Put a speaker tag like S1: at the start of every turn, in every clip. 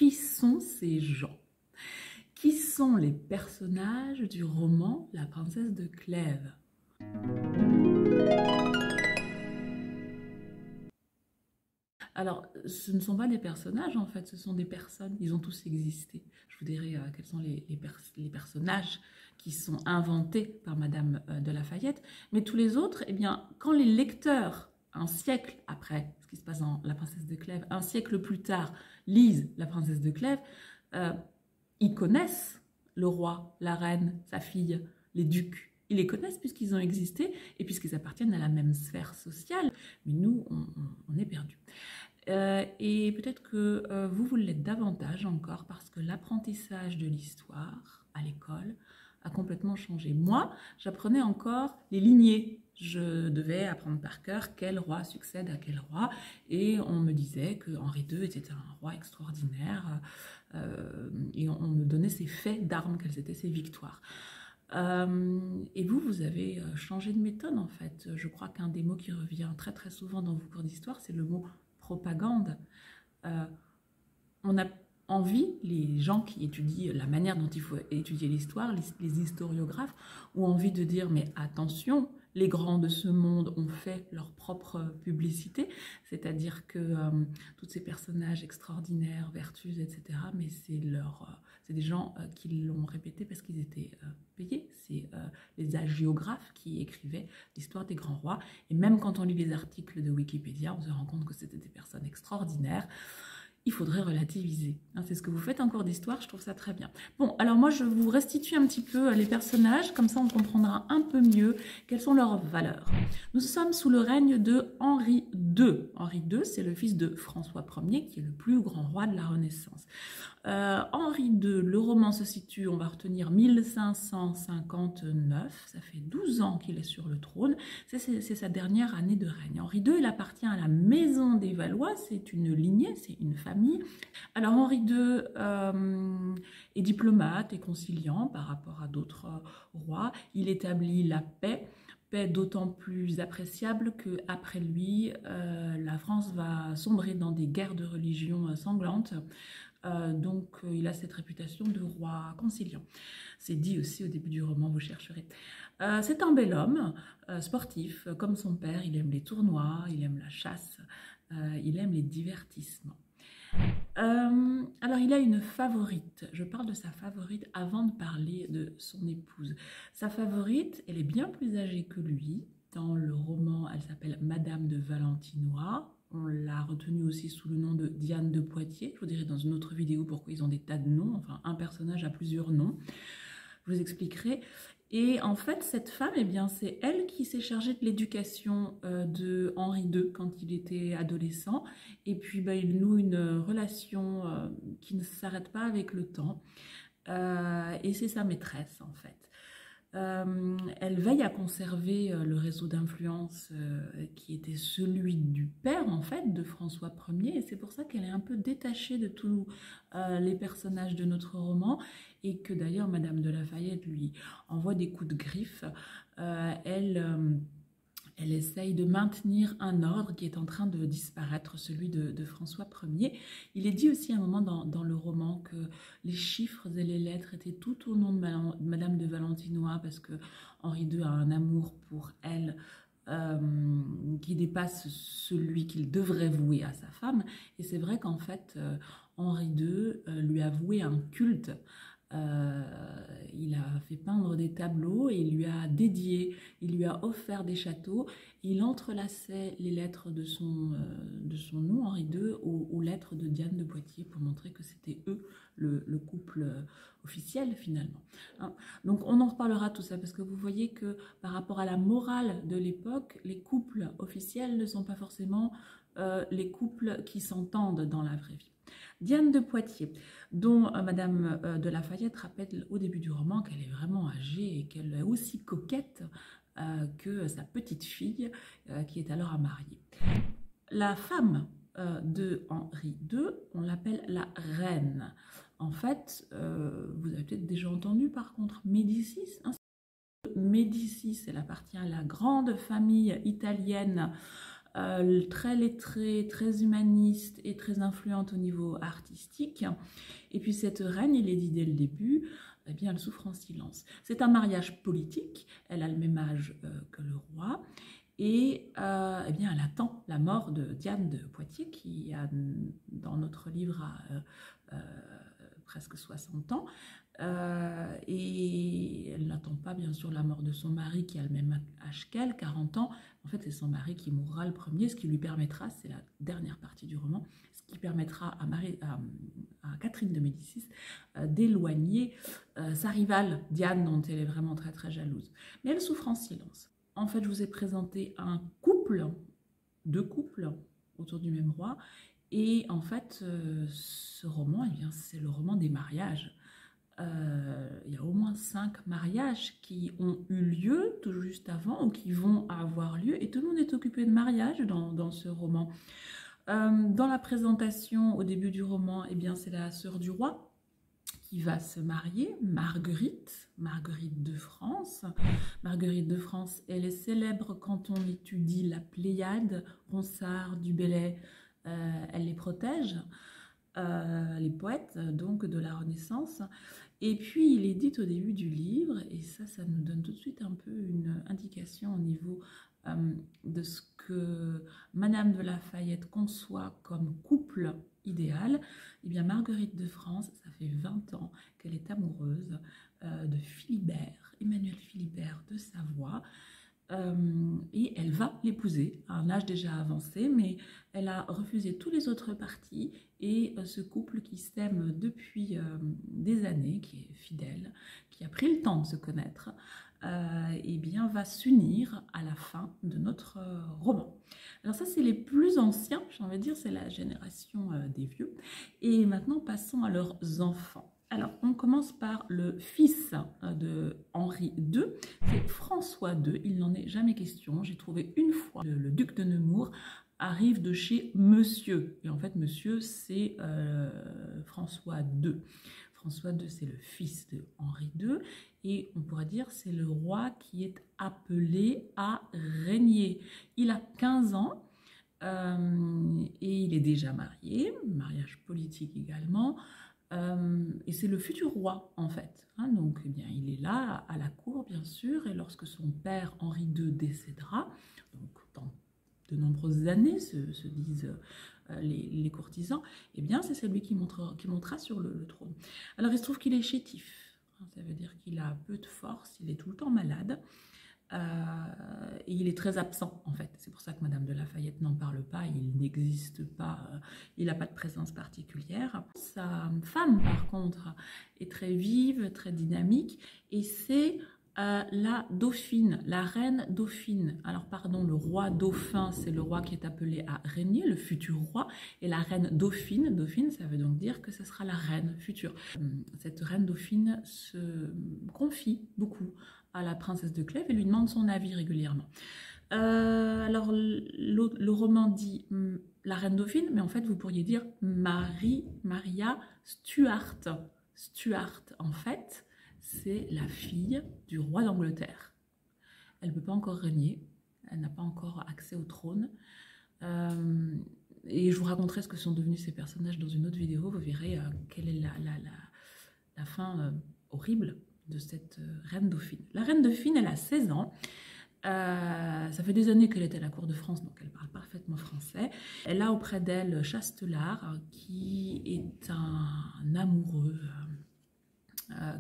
S1: Qui sont ces gens? Qui sont les personnages du roman La princesse de Clèves? Alors, ce ne sont pas des personnages en fait, ce sont des personnes, ils ont tous existé. Je vous dirai quels sont les personnages qui sont inventés par Madame de La Fayette, mais tous les autres, eh bien, quand les lecteurs, un siècle après ce qui se passe dans La princesse de Clèves, un siècle plus tard, lisent La princesse de Clèves, ils connaissent le roi, la reine, sa fille, les ducs. Ils les connaissent puisqu'ils ont existé et puisqu'ils appartiennent à la même sphère sociale. Mais nous, on est perdus. Et peut-être que vous l'êtes davantage encore parce que l'apprentissage de l'histoire à l'école a complètement changé. Moi, j'apprenais encore les lignées. Je devais apprendre par cœur quel roi succède à quel roi et on me disait que Henri II était un roi extraordinaire et on me donnait ses faits d'armes, quelles étaient ses victoires. Et vous avez changé de méthode en fait. Je crois qu'un des mots qui revient très très souvent dans vos cours d'histoire, c'est le mot propagande. On a envie, les gens qui étudient la manière dont il faut étudier l'histoire, les historiographes, ont envie de dire mais attention, les grands de ce monde ont fait leur propre publicité, c'est-à-dire que tous ces personnages extraordinaires, vertus, etc., mais c'est des gens qui l'ont répété parce qu'ils étaient payés. C'est les hagiographes qui écrivaient l'histoire des grands rois. Et même quand on lit les articles de Wikipédia, on se rend compte que c'était des personnes extraordinaires. Il faudrait relativiser. C'est ce que vous faites en cours d'histoire, je trouve ça très bien. Bon, alors moi je vous restitue un petit peu les personnages, comme ça on comprendra un peu mieux quelles sont leurs valeurs. Nous sommes sous le règne de Henri II. Henri II, c'est le fils de François Ier, qui est le plus grand roi de la Renaissance. Henri II, le roman se situe, on va retenir 1559, ça fait 12 ans qu'il est sur le trône, c'est sa dernière année de règne. Henri II, il appartient à la maison des Valois, c'est une lignée, c'est une famille. Alors Henri II est diplomate et conciliant par rapport à d'autres rois, il établit la paix d'autant plus appréciable qu'après lui, la France va sombrer dans des guerres de religion sanglantes. Donc il a cette réputation de roi conciliant. C'est dit aussi au début du roman, vous chercherez. C'est un bel homme, sportif, comme son père, il aime les tournois, il aime la chasse, il aime les divertissements. Alors il a une favorite, je parle de sa favorite avant de parler de son épouse. Sa favorite, elle est bien plus âgée que lui. Dans le roman, elle s'appelle Madame de Valentinois. On l'a retenue aussi sous le nom de Diane de Poitiers. Je vous dirai dans une autre vidéo pourquoi ils ont des tas de noms, enfin un personnage a plusieurs noms. Je vous expliquerai. Et en fait, cette femme, eh bien, c'est elle qui s'est chargée de l'éducation de Henri II quand il était adolescent. Et puis, il noue une relation qui ne s'arrête pas avec le temps. Et c'est sa maîtresse, en fait. Elle veille à conserver le réseau d'influence qui était celui du père, en fait, de François Ier. Et c'est pour ça qu'elle est un peu détachée de tous les personnages de notre roman et que d'ailleurs Madame de La Fayette lui envoie des coups de griffe. Elle essaye de maintenir un ordre qui est en train de disparaître, celui de François Ier. Il est dit aussi à un moment dans le roman que les chiffres et les lettres étaient tout au nom de Madame de Valentinois parce que Henri II a un amour pour elle qui dépasse celui qu'il devrait vouer à sa femme. Et c'est vrai qu'en fait, Henri II lui a voué un culte. Il a fait peindre des tableaux et il lui a dédié, il lui a offert des châteaux. Il entrelaçait les lettres de son nom, Henri II, aux lettres de Diane de Poitiers pour montrer que c'était eux le couple officiel finalement. Donc on en reparlera tout ça parce que vous voyez que par rapport à la morale de l'époque, les couples officiels ne sont pas forcément les couples qui s'entendent dans la vraie vie. Diane de Poitiers, dont Madame de La Fayette rappelle au début du roman qu'elle est vraiment âgée et qu'elle est aussi coquette que sa petite fille qui est alors à marier. La femme de Henri II, on l'appelle la reine. En fait, vous avez peut-être déjà entendu par contre Médicis. Médicis, elle appartient à la grande famille italienne très lettrée, très humaniste et très influente au niveau artistique. Et puis cette reine, il est dit dès le début, eh bien, elle souffre en silence. C'est un mariage politique, elle a le même âge que le roi, et eh bien, elle attend la mort de Diane de Poitiers, qui, dans notre livre, a presque 60 ans. Et elle n'attend pas, bien sûr, la mort de son mari, qui a le même âge qu'elle, 40 ans. En fait, c'est son mari qui mourra le premier, ce qui lui permettra, c'est la dernière partie du roman, ce qui permettra à Catherine de Médicis d'éloigner sa rivale, Diane, dont elle est vraiment très, très jalouse. Mais elle souffre en silence. En fait, je vous ai présenté deux couples autour du même roi. Et en fait, ce roman, eh bien, c'est le roman des mariages. Il y a au moins 5 mariages qui ont eu lieu tout juste avant ou qui vont avoir lieu. Et tout le monde est occupé de mariage dans ce roman. Dans la présentation, au début du roman, eh bien, c'est la sœur du roi qui va se marier, Marguerite de France. Marguerite de France, elle est célèbre quand on étudie la Pléiade, Ronsard, Du Bellay, elle les protège, les poètes donc de la Renaissance. Et puis il est dit au début du livre, et ça nous donne tout de suite un peu une indication au niveau de ce que Madame de La Fayette conçoit comme couple idéal. Eh bien, Marguerite de France, ça fait 20 ans qu'elle est amoureuse de Philibert, Emmanuel Philibert de Savoie, et elle va l'épouser à un âge déjà avancé, mais elle a refusé tous les autres partis, et ce couple qui s'aime depuis des années, qui est fidèle, qui a pris le temps de se connaître, eh bien, va s'unir à la fin de notre roman. Alors ça, c'est les plus anciens, j'ai envie de dire, c'est la génération des vieux. Et maintenant, passons à leurs enfants. Alors, on commence par le fils de Henri II, c'est François II. Il n'en est jamais question. J'ai trouvé une fois le duc de Nemours arrive de chez Monsieur. Et en fait, Monsieur, c'est François II. François II, c'est le fils de Henri II. Et on pourrait dire c'est le roi qui est appelé à régner. Il a 15 ans et il est déjà marié, mariage politique également. Et c'est le futur roi en fait. Hein, donc eh bien, il est là à la cour bien sûr, et lorsque son père Henri II décédera, donc dans de nombreuses années se disent les courtisans, eh bien c'est celui qui montera sur le trône. Alors il se trouve qu'il est chétif, hein, ça veut dire qu'il a peu de force, il est tout le temps malade. Et il est très absent en fait, c'est pour ça que Madame de La Fayette n'en parle pas, il n'existe pas, il n'a pas de présence particulière. Sa femme par contre est très vive, très dynamique, et c'est la dauphine, la reine dauphine. Alors pardon, le roi dauphin, c'est le roi qui est appelé à régner, le futur roi, et la reine dauphine, dauphine ça veut donc dire que ce sera la reine future. Cette reine dauphine se confie beaucoup à la princesse de Clèves et lui demande son avis régulièrement. Alors le roman dit la reine dauphine, mais en fait vous pourriez dire Maria Stuart. Stuart en fait c'est la fille du roi d'Angleterre. Elle ne peut pas encore régner, elle n'a pas encore accès au trône. Et je vous raconterai ce que sont devenus ces personnages dans une autre vidéo, vous verrez quelle est la fin horrible de cette reine dauphine. La reine dauphine, elle a 16 ans. Ça fait des années qu'elle est à la cour de France, donc elle parle parfaitement français. Elle a auprès d'elle Chastelard, qui est un amoureux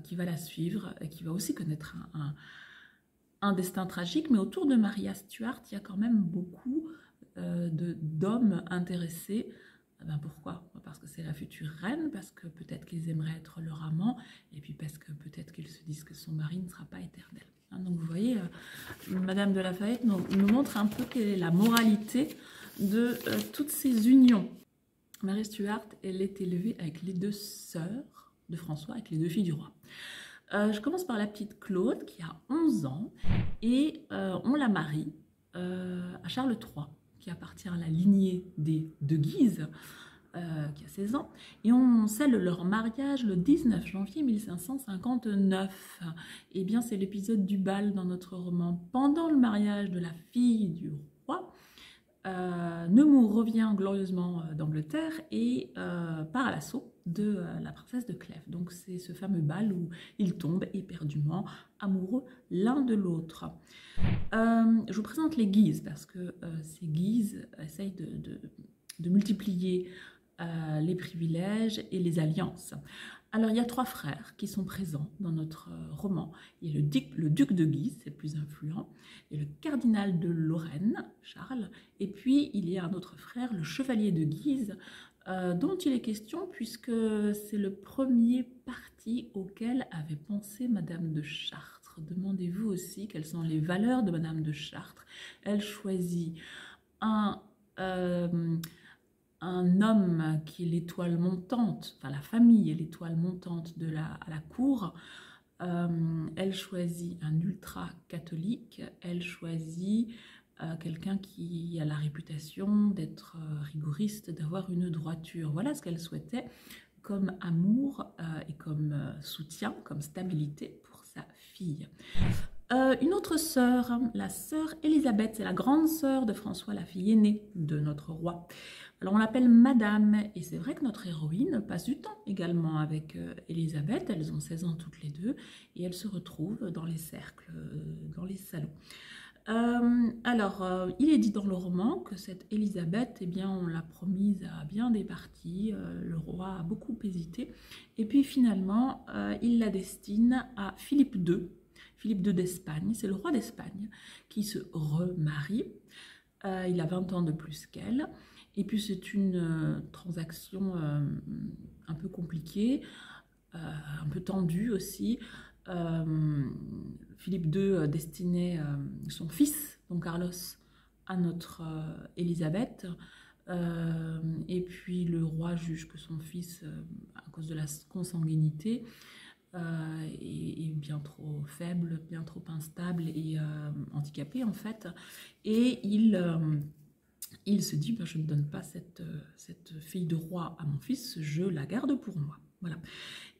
S1: qui va la suivre et qui va aussi connaître un destin tragique. Mais autour de Maria Stuart, il y a quand même beaucoup d'hommes intéressés. Ben pourquoi? Parce que c'est la future reine, parce que peut-être qu'ils aimeraient être leur amant, et puis parce que peut-être qu'ils se disent que son mari ne sera pas éternel. Hein, donc vous voyez, Madame de La Fayette nous montre un peu quelle est la moralité de toutes ces unions. Marie Stuart, elle est élevée avec les 2 sœurs de François, avec les 2 filles du roi. Je commence par la petite Claude, qui a 11 ans, et on la marie à Charles III, qui appartient à la lignée des De Guise, qui a 16 ans, et on scelle leur mariage le 19 janvier 1559. Et bien c'est l'épisode du bal dans notre roman. Pendant le mariage de la fille du roi, Nemours revient glorieusement d'Angleterre et part à l'assaut de la princesse de Clèves. Donc c'est ce fameux bal où ils tombent éperdument amoureux l'un de l'autre. Je vous présente les Guises parce que ces Guises essayent de multiplier les privilèges et les alliances. Alors, il y a 3 frères qui sont présents dans notre roman. Il y a le duc de Guise, c'est le plus influent. Il y a le cardinal de Lorraine, Charles. Et puis, il y a un autre frère, le chevalier de Guise, dont il est question puisque c'est le premier parti auquel avait pensé Madame de Chartres. Demandez-vous aussi quelles sont les valeurs de Madame de Chartres. Elle choisit un homme qui est l'étoile montante, enfin la famille est l'étoile montante à la cour. Elle choisit un ultra-catholique, elle choisit quelqu'un qui a la réputation d'être rigoriste, d'avoir une droiture. Voilà ce qu'elle souhaitait comme amour et comme soutien, comme stabilité pour sa fille. Une autre sœur, la sœur Élisabeth, c'est la grande sœur de François, la fille aînée de notre roi. Alors on l'appelle Madame, et c'est vrai que notre héroïne passe du temps également avec Élisabeth, elles ont 16 ans toutes les deux, et elles se retrouvent dans les cercles, dans les salons. Il est dit dans le roman que cette Élisabeth, eh bien, on l'a promise à bien des partis, le roi a beaucoup hésité, et puis finalement, il la destine à Philippe II d'Espagne, c'est le roi d'Espagne qui se remarie, il a 20 ans de plus qu'elle, et puis c'est une transaction un peu compliquée, un peu tendue aussi. Philippe II destinait son fils, donc Carlos, à notre Élisabeth. Et puis le roi juge que son fils, à cause de la consanguinité, est bien trop faible, bien trop instable et handicapé en fait. Et il se dit, ben, je ne donne pas cette fille de roi à mon fils, je la garde pour moi. Voilà.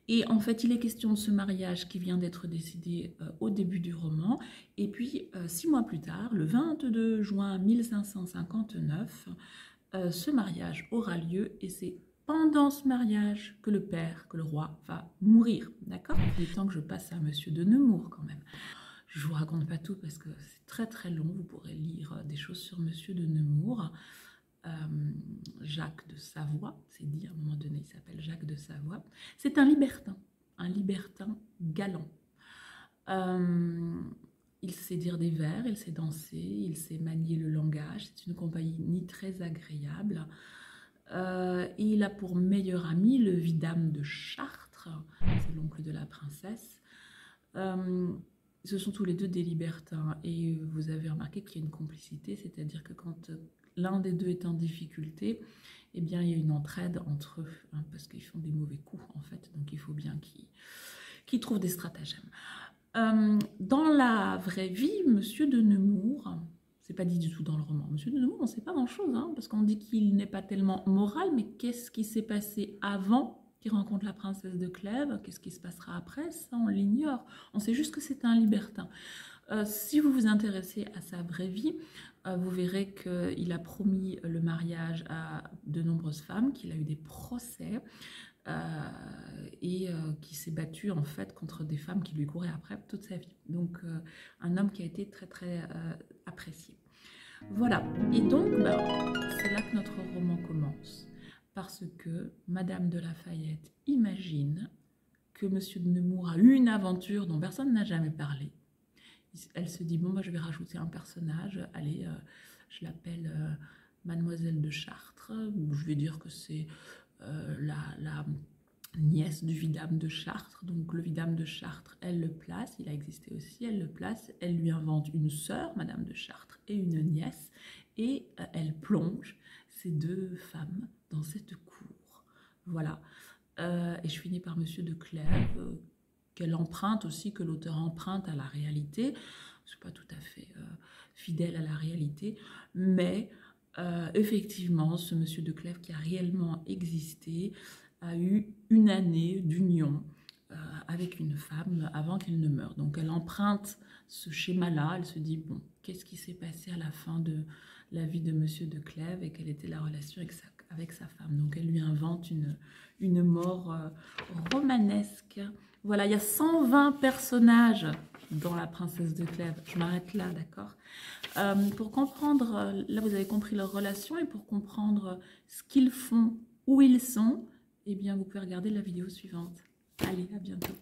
S1: Et en fait, il est question de ce mariage qui vient d'être décidé au début du roman. Et puis, 6 mois plus tard, le 22 juin 1559, ce mariage aura lieu et c'est pendant ce mariage que le roi, va mourir. D'accord ? Il est temps que je passe à Monsieur de Nemours quand même. Je ne vous raconte pas tout parce que c'est très très long. Vous pourrez lire des choses sur Monsieur de Nemours. Jacques de Savoie, c'est dit à un moment donné, il s'appelle Jacques de Savoie. C'est un libertin galant. Il sait dire des vers, il sait danser, il sait manier le langage. C'est une compagnie très agréable. Et il a pour meilleur ami le vidame de Chartres, c'est l'oncle de la princesse. Ce sont tous les deux des libertins et vous avez remarqué qu'il y a une complicité, c'est-à-dire que quand l'un des deux est en difficulté, eh bien il y a une entraide entre eux, hein, parce qu'ils font des mauvais coups en fait, donc il faut bien qu'ils trouvent des stratagèmes. Dans la vraie vie, Monsieur de Nemours, c'est pas dit du tout dans le roman, Monsieur de Nemours, on ne sait pas grand-chose, hein, parce qu'on dit qu'il n'est pas tellement moral, mais qu'est-ce qui s'est passé avant qu'il rencontre la princesse de Clèves, qu'est-ce qui se passera après, ça on l'ignore. On sait juste que c'est un libertin. Si vous vous intéressez à sa vraie vie, vous verrez qu'il a promis le mariage à de nombreuses femmes, qu'il a eu des procès et qui s'est battu en fait contre des femmes qui lui couraient après toute sa vie. Donc un homme qui a été très très apprécié. Voilà, et donc c'est là que notre roman commence. Parce que Madame de Lafayette imagine que Monsieur de Nemours a eu une aventure dont personne n'a jamais parlé. Elle se dit, bon, je vais rajouter un personnage, allez, je l'appelle Mademoiselle de Chartres, je vais dire que c'est la nièce du vidame de Chartres, donc le vidame de Chartres, elle le place, il a existé aussi, elle le place, elle lui invente une sœur, Madame de Chartres, et une nièce, et elle plonge ces deux femmes dans cette cour. Voilà. Et je finis par Monsieur de Clèves, qu'elle emprunte aussi, que l'auteur emprunte à la réalité. Je ne suis pas tout à fait fidèle à la réalité, mais effectivement, ce Monsieur de Clèves qui a réellement existé a eu une année d'union avec une femme avant qu'elle ne meure. Donc elle emprunte ce schéma-là, elle se dit, bon, qu'est-ce qui s'est passé à la fin de la vie de Monsieur de Clèves et quelle était la relation avec sa femme. Donc elle lui invente une mort romanesque. Voilà, il y a 120 personnages dans La Princesse de Clèves. Je m'arrête là, d'accord? Pour comprendre, là vous avez compris leur relation, et pour comprendre ce qu'ils font, où ils sont, eh bien vous pouvez regarder la vidéo suivante. Allez, à bientôt.